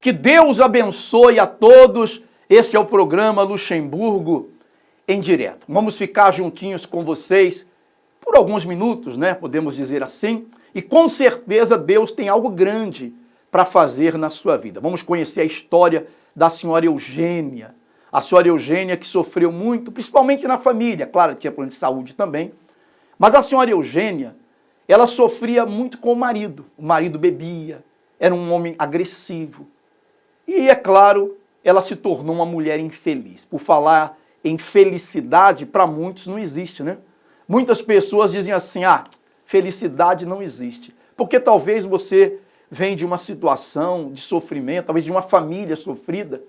Que Deus abençoe a todos. Este é o programa Luxemburgo em Direto. Vamos ficar juntinhos com vocês por alguns minutos, né? Podemos dizer assim. E com certeza Deus tem algo grande para fazer na sua vida. Vamos conhecer a história da senhora Eugênia. A senhora Eugênia que sofreu muito, principalmente na família. Claro, tinha problema de saúde também. Mas a senhora Eugênia, ela sofria muito com o marido. O marido bebia, era um homem agressivo. E, é claro, ela se tornou uma mulher infeliz. Por falar em felicidade, para muitos não existe, né? Muitas pessoas dizem assim, felicidade não existe. Porque talvez você vem de uma situação de sofrimento, talvez de uma família sofrida.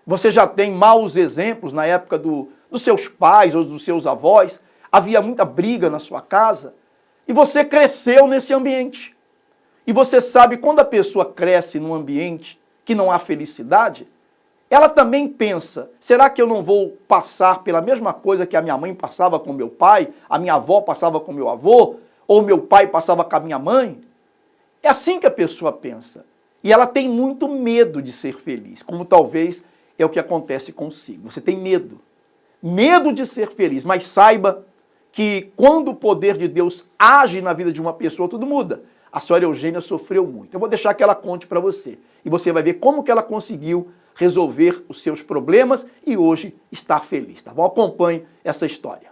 Você já tem maus exemplos na época dos seus pais ou dos seus avós. Havia muita briga na sua casa. E você cresceu nesse ambiente. E você sabe, quando a pessoa cresce num ambiente que não há felicidade, ela também pensa, será que eu não vou passar pela mesma coisa que a minha mãe passava com meu pai, a minha avó passava com meu avô, ou meu pai passava com a minha mãe? É assim que a pessoa pensa. E ela tem muito medo de ser feliz, como talvez é o que acontece consigo. Você tem medo. Medo de ser feliz, mas saiba que quando o poder de Deus age na vida de uma pessoa, tudo muda. A senhora Eugênia sofreu muito. Eu vou deixar que ela conte para você. E você vai ver como que ela conseguiu resolver os seus problemas e hoje estar feliz, tá bom? Acompanhe essa história.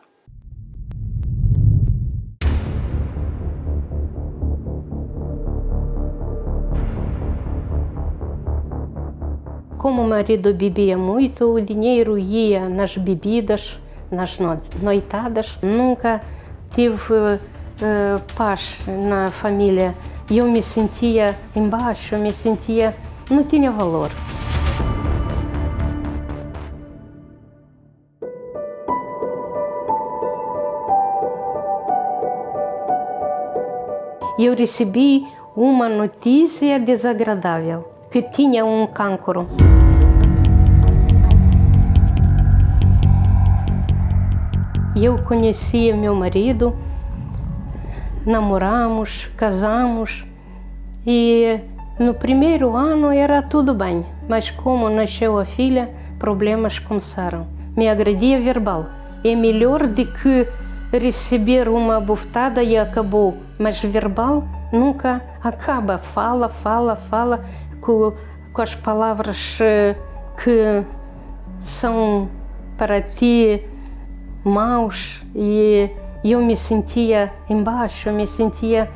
Como o marido bebia muito, o dinheiro ia nas bebidas, nas noitadas. Nunca tive paz na família. Eu me sentia embaixo, não tinha valor. Eu recebi uma notícia desagradável, que tinha um cancro. Eu conhecia meu marido, namoramos, casamos e no primeiro ano era tudo bem, mas como nasceu a filha, problemas começaram. Me agredia verbal. É melhor do que receber uma bofetada e acabou, mas verbal nunca acaba. Fala com as palavras que são para ti maus e eu me sentia embaixo, me sentia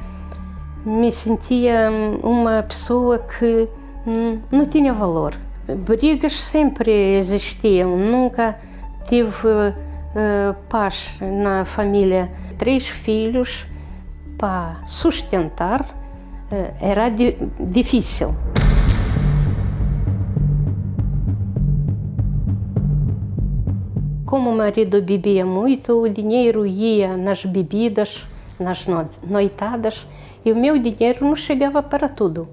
uma pessoa que não tinha valor. Brigas sempre existiam, nunca tive paz na família. 3 filhos para sustentar era difícil. Como o marido bebia muito, o dinheiro ia nas bebidas, nas noitadas, e o meu dinheiro não chegava para tudo.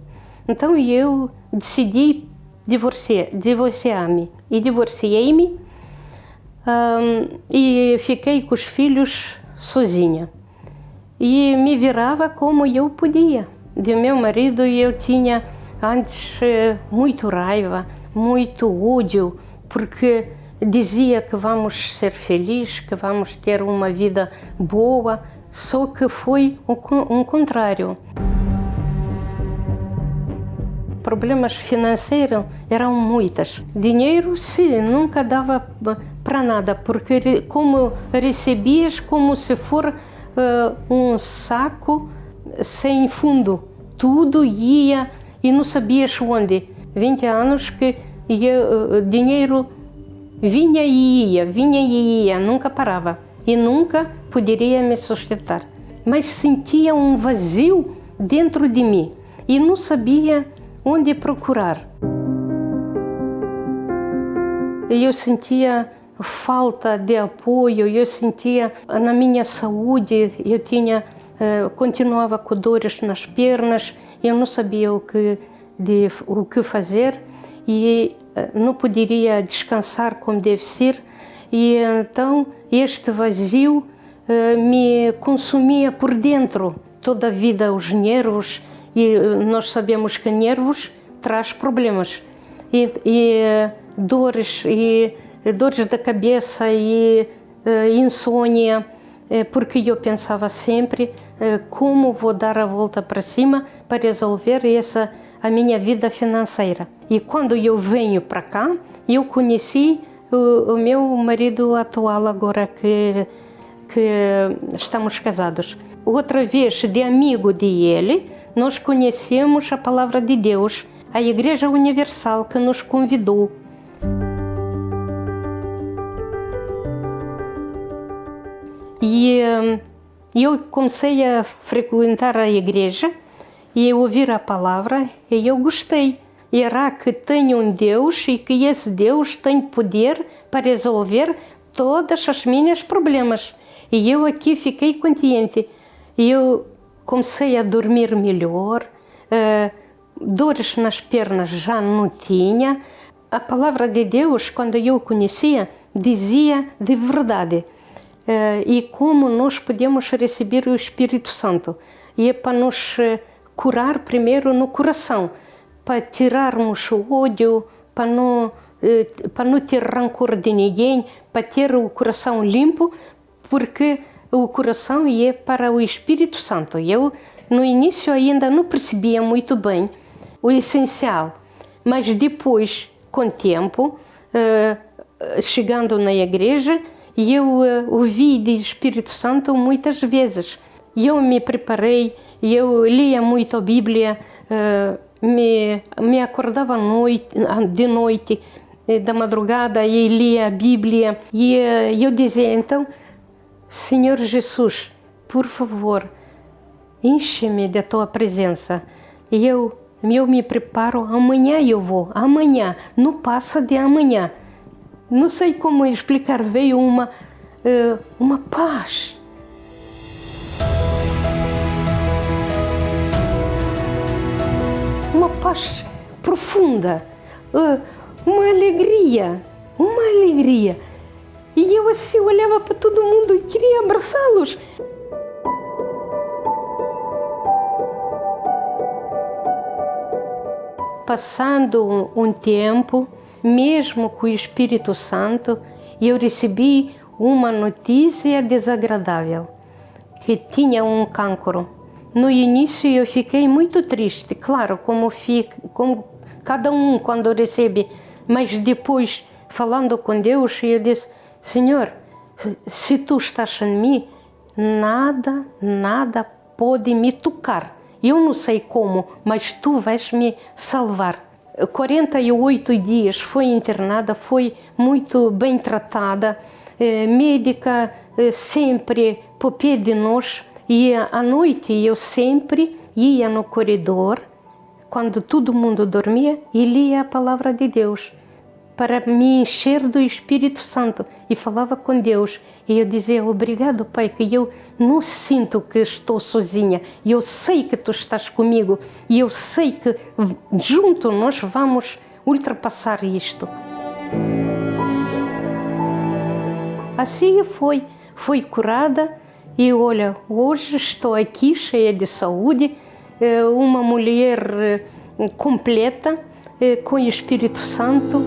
Então eu decidi divorciar-me. E divorciei-me e fiquei com os filhos sozinha. E me virava como eu podia. De meu marido eu tinha antes muito raiva, muito ódio, porque dizia que vamos ser felizes, que vamos ter uma vida boa, só que foi um contrário. Problemas financeiros eram muitos. Dinheiro, sim, nunca dava para nada, porque como recebias como se for um saco sem fundo. Tudo ia e não sabias onde. 20 anos que dinheiro vinha e ia, nunca parava. E nunca poderia me sustentar. Mas sentia um vazio dentro de mim e não sabia onde procurar. Eu sentia falta de apoio, eu sentia na minha saúde, continuava com dores nas pernas, eu não sabia o que fazer e não poderia descansar como deve ser. E então este vazio me consumia por dentro. Toda a vida os nervos, e nós sabemos que nervos traz problemas. dores, e dores da cabeça e insônia, porque eu pensava sempre como vou dar a volta para cima para resolver a minha vida financeira. E quando eu venho para cá, eu conheci o meu marido atual agora que estamos casados. Outra vez, de amigo dele, nós conhecemos a Palavra de Deus, a Igreja Universal que nos convidou. E eu comecei a frequentar a igreja e ouvir a palavra e eu gostei. Era que tem um Deus e que esse Deus tem poder para resolver todos os meus problemas. E eu aqui fiquei contente. Eu comecei a dormir melhor, dores nas pernas já não tinha. A palavra de Deus, quando eu conhecia, dizia de verdade. E como nós podemos receber o Espírito Santo. E é para nos curar primeiro no coração, para tirarmos o ódio, para não ter rancor de ninguém, para ter o coração limpo, porque o coração é para o Espírito Santo. Eu, no início, ainda não percebia muito bem o essencial, mas depois, com o tempo, chegando na igreja, eu ouvi do Espírito Santo muitas vezes. Eu me preparei, eu lia muito a Bíblia, me acordava de noite, da madrugada, e lia a Bíblia. E eu dizia, então, Senhor Jesus, por favor, enche-me da Tua presença. E eu me preparo, amanhã eu vou, amanhã, não passa de amanhã. Não sei como explicar, veio uma paz. Uma paz profunda, uma alegria. E eu assim olhava para todo mundo e queria abraçá-los. Passando um tempo, mesmo com o Espírito Santo, eu recebi uma notícia desagradável, que tinha um cancro. No início eu fiquei muito triste, claro, como cada um quando recebe, mas depois, falando com Deus, eu disse, Senhor, se Tu estás em mim, nada pode me tocar. Eu não sei como, mas Tu vais me salvar. 48 dias foi internada, foi muito bem tratada, médica sempre por pé de nós, e à noite eu sempre ia no corredor, quando todo mundo dormia, e lia a palavra de Deus, para me encher do Espírito Santo, e falava com Deus, e eu dizia, obrigado Pai, que eu não sinto que estou sozinha, eu sei que Tu estás comigo, e eu sei que junto nós vamos ultrapassar isto. Assim fui curada, e olha, hoje estou aqui cheia de saúde, uma mulher completa, com o Espírito Santo.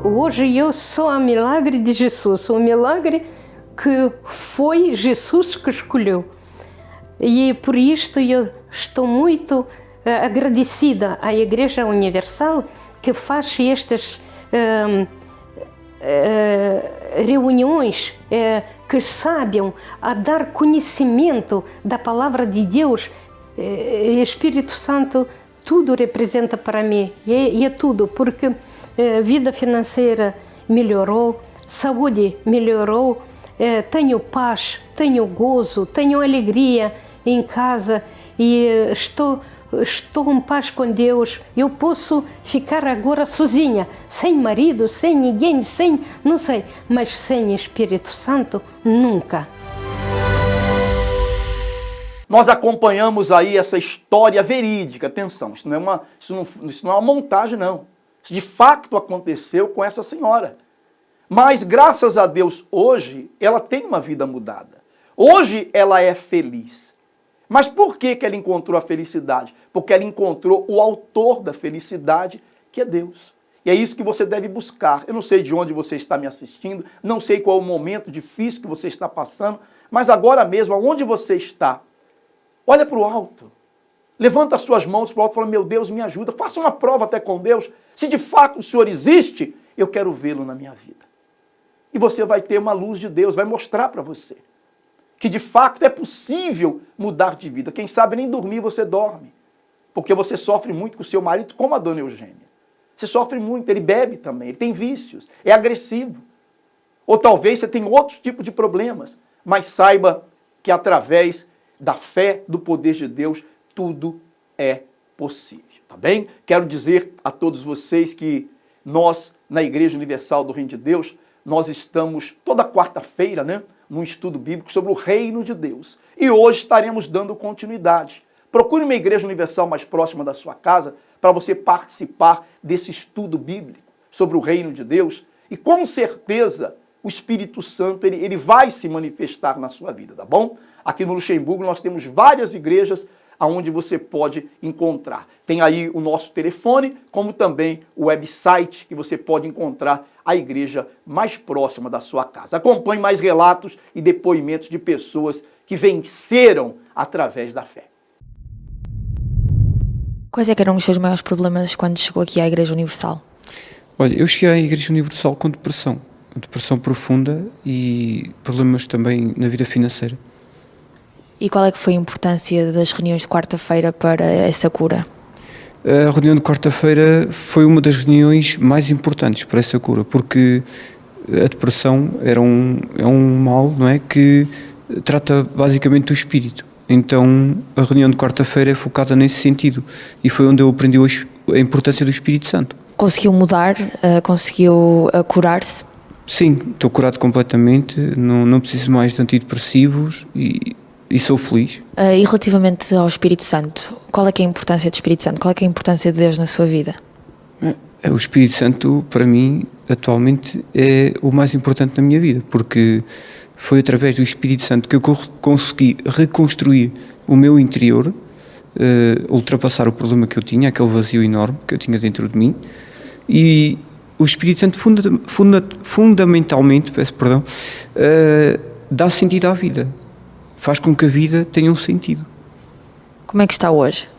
Hoje eu sou a milagre de Jesus, o milagre que foi Jesus que escolheu. E por isto eu estou muito agradecida à Igreja Universal que faz estas reuniões que sabem a dar conhecimento da Palavra de Deus. Espírito Santo tudo representa para mim, e é tudo, porque vida financeira melhorou, saúde melhorou, tenho paz, tenho gozo, tenho alegria em casa e estou em paz com Deus. Eu posso ficar agora sozinha, sem marido, sem ninguém, não sei, mas sem Espírito Santo, nunca. Nós acompanhamos aí essa história verídica, atenção, isso não é uma montagem não, isso de fato aconteceu com essa senhora. Mas graças a Deus hoje ela tem uma vida mudada, hoje ela é feliz. Mas por que ela encontrou a felicidade? Porque ela encontrou o autor da felicidade, que é Deus. E é isso que você deve buscar. Eu não sei de onde você está me assistindo, não sei qual é o momento difícil que você está passando, mas agora mesmo, aonde você está, olha para o alto. Levanta as suas mãos para o alto e fala, meu Deus, me ajuda. Faça uma prova até com Deus. Se de fato o Senhor existe, eu quero vê-lo na minha vida. E você vai ter uma luz de Deus, vai mostrar para você que de fato é possível mudar de vida. Quem sabe nem dormir você dorme, porque você sofre muito com o seu marido, como a dona Eugênia. Você sofre muito, ele bebe também, ele tem vícios, é agressivo. Ou talvez você tenha outros tipos de problemas, mas saiba que através da fé, do poder de Deus, tudo é possível, tá bem? Quero dizer a todos vocês que nós, na Igreja Universal do Reino de Deus, nós estamos toda quarta-feira, né, num estudo bíblico sobre o reino de Deus. E hoje estaremos dando continuidade. Procure uma igreja universal mais próxima da sua casa para você participar desse estudo bíblico sobre o reino de Deus. E com certeza o Espírito Santo ele vai se manifestar na sua vida, tá bom? Aqui no Luxemburgo nós temos várias igrejas onde você pode encontrar. Tem aí o nosso telefone, como também o website que você pode encontrar a igreja mais próxima da sua casa. Acompanhe mais relatos e depoimentos de pessoas que venceram através da fé. Quais é que eram os seus maiores problemas quando chegou aqui à Igreja Universal? Olha, eu cheguei à Igreja Universal com depressão profunda e problemas também na vida financeira. E qual é que foi a importância das reuniões de quarta-feira para essa cura? A reunião de quarta-feira foi uma das reuniões mais importantes para essa cura, porque a depressão é um mal, não é, que trata basicamente do espírito. Então a reunião de quarta-feira é focada nesse sentido e foi onde eu aprendi a importância do Espírito Santo. Conseguiu mudar? Conseguiu curar-se? Sim, estou curado completamente, não preciso mais de antidepressivos e sou feliz. E relativamente ao Espírito Santo, qual é que é a importância do Espírito Santo? Qual é que é a importância de Deus na sua vida? O Espírito Santo, para mim, atualmente, é o mais importante na minha vida, porque foi através do Espírito Santo que eu consegui reconstruir o meu interior, ultrapassar o problema que eu tinha, aquele vazio enorme que eu tinha dentro de mim, e o Espírito Santo fundamentalmente, dá sentido à vida, faz com que a vida tenha um sentido. Como é que está hoje?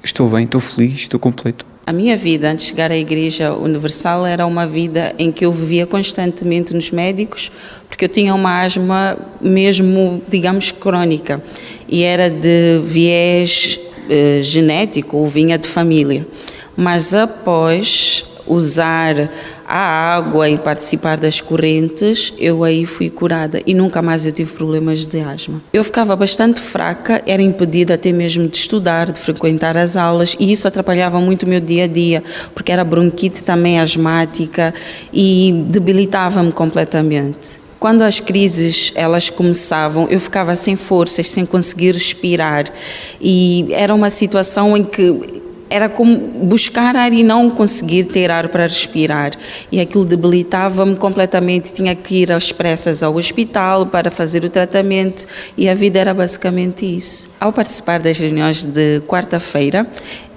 Estou bem, estou feliz, estou completo. A minha vida antes de chegar à Igreja Universal era uma vida em que eu vivia constantemente nos médicos, porque eu tinha uma asma mesmo, digamos, crónica, e era de viés genético, ou vinha de família. Mas após usar a água e participar das correntes, eu aí fui curada e nunca mais eu tive problemas de asma. Eu ficava bastante fraca, era impedida até mesmo de estudar, de frequentar as aulas, e isso atrapalhava muito o meu dia a dia, porque era bronquite também asmática e debilitava-me completamente. Quando as crises elas começavam, eu ficava sem forças, sem conseguir respirar, e era uma situação em que era como buscar ar e não conseguir ter ar para respirar. E aquilo debilitava-me completamente. Tinha que ir às pressas ao hospital para fazer o tratamento e a vida era basicamente isso. Ao participar das reuniões de quarta-feira,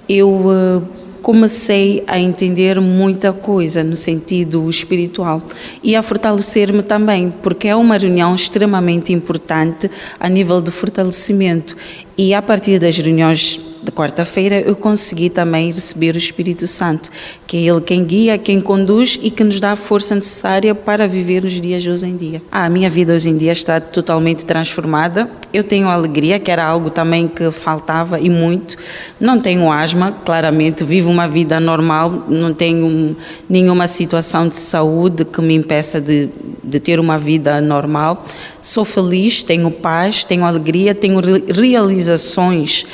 eu comecei a entender muita coisa no sentido espiritual e a fortalecer-me também, porque é uma reunião extremamente importante a nível de fortalecimento. E a partir das reuniões de quarta-feira eu consegui também receber o Espírito Santo, que é Ele quem guia, quem conduz e que nos dá a força necessária para viver os dias de hoje em dia. A minha vida hoje em dia está totalmente transformada. Eu tenho alegria, que era algo também que faltava e muito. Não tenho asma, claramente, vivo uma vida normal, não tenho nenhuma situação de saúde que me impeça de ter uma vida normal. Sou feliz, tenho paz, tenho alegria, tenho realizações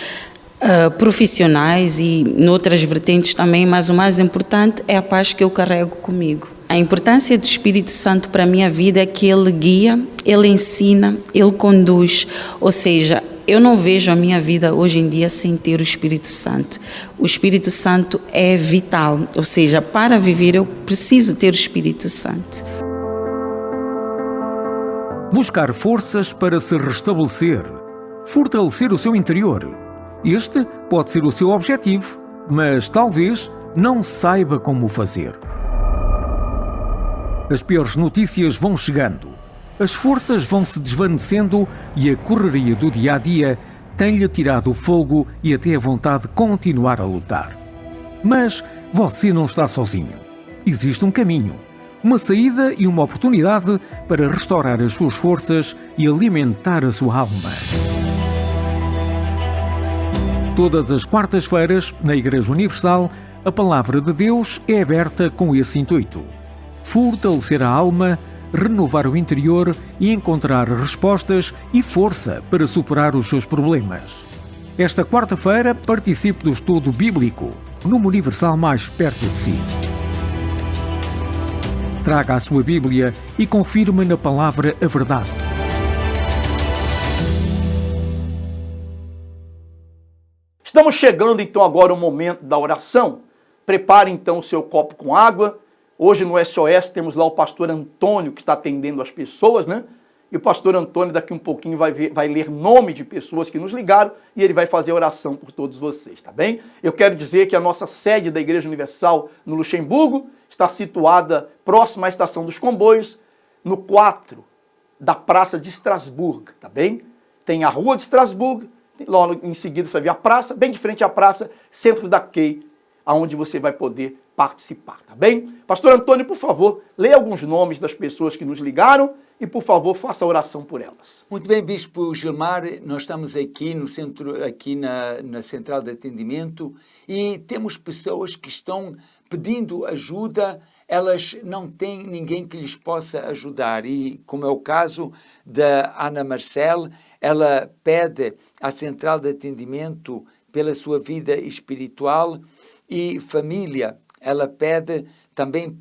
profissionais e noutras vertentes também, mas o mais importante é a paz que eu carrego comigo. A importância do Espírito Santo para a minha vida é que Ele guia, Ele ensina, Ele conduz, ou seja, eu não vejo a minha vida hoje em dia sem ter o Espírito Santo. O Espírito Santo é vital, ou seja, para viver eu preciso ter o Espírito Santo. Buscar forças para se restabelecer, fortalecer o seu interior. Este pode ser o seu objetivo, mas talvez não saiba como o fazer. As piores notícias vão chegando, as forças vão se desvanecendo e a correria do dia-a-dia tem-lhe tirado o fogo e até a vontade de continuar a lutar. Mas você não está sozinho. Existe um caminho, uma saída e uma oportunidade para restaurar as suas forças e alimentar a sua alma. Todas as quartas-feiras, na Igreja Universal, a Palavra de Deus é aberta com esse intuito: fortalecer a alma, renovar o interior e encontrar respostas e força para superar os seus problemas. Esta quarta-feira participe do estudo bíblico, numa Universal mais perto de si. Traga a sua Bíblia e confirme na palavra a verdade. Estamos chegando então agora ao momento da oração. Prepare então o seu copo com água. Hoje no SOS temos lá o pastor Antônio que está atendendo as pessoas, né? E o pastor Antônio daqui um pouquinho vai ler nome de pessoas que nos ligaram e ele vai fazer oração por todos vocês, tá bem? Eu quero dizer que a nossa sede da Igreja Universal no Luxemburgo está situada próxima à Estação dos Comboios, no 4 da Praça de Estrasburgo, tá bem? Tem a Rua de Estrasburgo, logo em seguida você vai ver a praça, bem de frente à praça, centro da Key, aonde você vai poder participar, tá bem? Pastor Antônio, por favor, leia alguns nomes das pessoas que nos ligaram e, por favor, faça a oração por elas. Muito bem, Bispo Gilmar, nós estamos aqui no centro, aqui na central de atendimento e temos pessoas que estão pedindo ajuda, elas não têm ninguém que lhes possa ajudar e, como é o caso da Ana Marcel, ela pede à central de atendimento pela sua vida espiritual e família. Ela pede também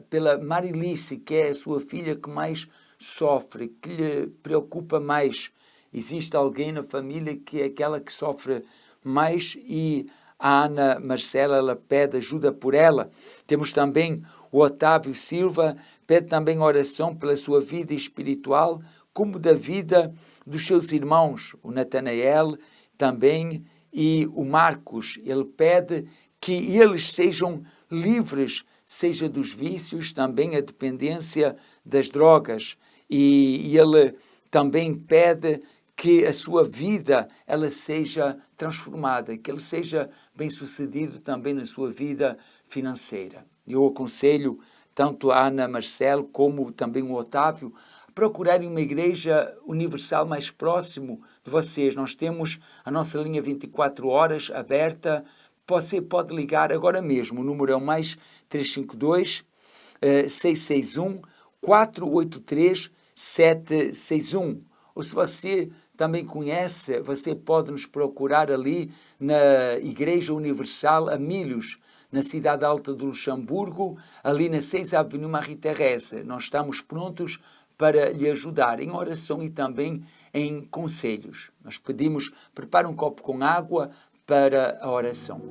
pela Marilice, que é a sua filha que mais sofre, que lhe preocupa mais. Existe alguém na família que é aquela que sofre mais e a Ana Marcela, ela pede ajuda por ela. Temos também o Otávio Silva, pede também oração pela sua vida espiritual, como da vida dos seus irmãos, o Natanael também e o Marcos. Ele pede que eles sejam livres, seja dos vícios, também a dependência das drogas. E ele também pede que a sua vida ela seja transformada, que ele seja bem-sucedido também na sua vida financeira. Eu aconselho tanto a Ana Marcel como também o Otávio a procurarem uma igreja universal mais próximo de vocês. Nós temos a nossa linha 24 horas aberta. Você pode ligar agora mesmo. O número é o mais 352 661 483 761. Ou se você também conhece, você pode nos procurar ali na Igreja Universal Amílios, na Cidade Alta do Luxemburgo, ali na 6 Avenida Marie-Thérèse. Nós estamos prontos para lhe ajudar em oração e também em conselhos. Nós pedimos, prepare um copo com água para a oração.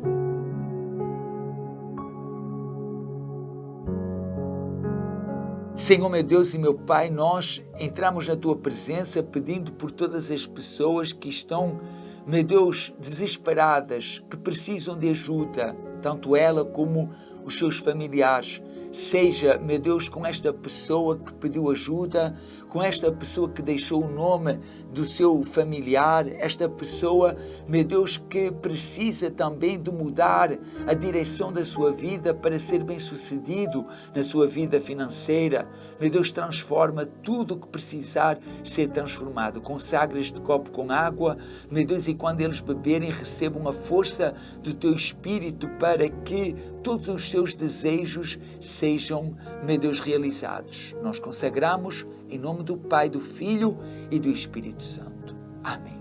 Senhor, meu Deus e meu Pai, nós entramos na Tua presença pedindo por todas as pessoas que estão, meu Deus, desesperadas, que precisam de ajuda, tanto ela como os seus familiares. Seja, meu Deus, com esta pessoa que pediu ajuda, com esta pessoa que deixou o nome do seu familiar, esta pessoa, meu Deus, que precisa também de mudar a direção da sua vida para ser bem-sucedido na sua vida financeira. Meu Deus, transforma tudo o que precisar ser transformado. Consagra este copo com água, meu Deus, e quando eles beberem, recebam a força do Teu Espírito para que todos os seus desejos sejam, meu Deus, realizados. Nós consagramos em nome do Pai, do Filho e do Espírito Santo. Amém.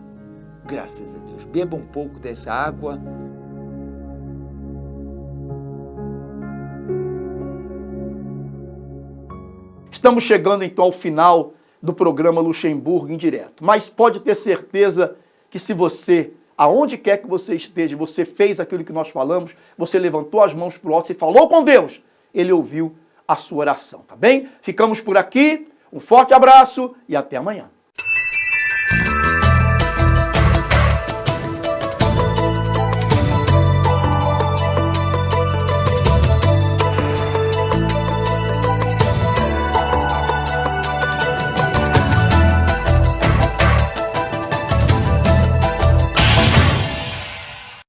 Graças a Deus. Beba um pouco dessa água. Estamos chegando então ao final do programa Luxemburgo em Direto. Mas pode ter certeza que se você, aonde quer que você esteja, você fez aquilo que nós falamos, você levantou as mãos para o alto, você falou com Deus, Ele ouviu a sua oração, tá bem? Ficamos por aqui, um forte abraço e até amanhã.